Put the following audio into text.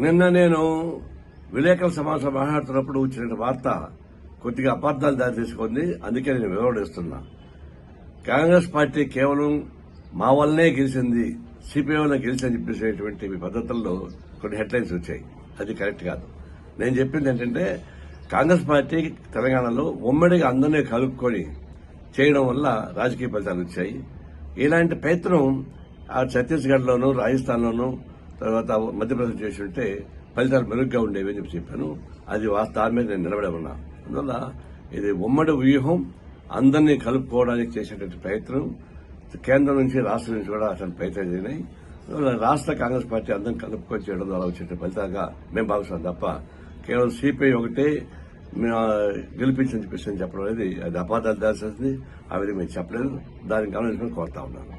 నిన్న నేను విలేకరుల సమావేశం మాట్లాడుతున్నప్పుడు వచ్చిన వార్త కొద్దిగా అపార్థాలు దారి తీసుకుంది. అందుకే నేను వివరణిస్తున్నా. కాంగ్రెస్ పార్టీ కేవలం మా వల్లనే గెలిచింది, సిపిఐ వల్ల గెలిచిందని చెప్పేసేటువంటి పద్ధతుల్లో కొన్ని హెడ్లైన్స్ వచ్చాయి. అది కరెక్ట్ కాదు. నేను చెప్పింది ఏంటంటే కాంగ్రెస్ పార్టీ తెలంగాణలో ఉమ్మడిగా అందరినీ కలుపుకొని చేయడం వల్ల రాజకీయ ఫలితాలు వచ్చాయి. ఇలాంటి ప్రయత్నం ఆ ఛత్తీస్గఢ్లోనూ రాజస్థాన్లోనూ తర్వాత మధ్యప్రదేశ్ చేసి ఉంటే ఫలితాలు మెరుగ్గా ఉండేవి అని చెప్పాను. అది దాని మీద నేను నిలబడి ఉన్నా. అందువల్ల ఇది ఉమ్మడి వ్యూహం, అందరినీ కలుపుకోవడానికి చేసేటువంటి ప్రయత్నం కేంద్రం నుంచి రాష్ట్రం నుంచి కూడా అతను ప్రయత్నం జరిగినాయి. రాష్ట్ర కాంగ్రెస్ పార్టీ అందరినీ కలుపుకొని చేయడం ద్వారా వచ్చే ఫలితంగా మేము భావిస్తాం తప్ప కేవలం సిపిఐ ఒకటే గెలిపించని చెప్పేసి చెప్పడం అనేది అది అపార్థాలు దాల్సింది. ఆ విధంగా మేము చెప్పలేదు. దానికి గమనించమని కోరుతా ఉన్నాను.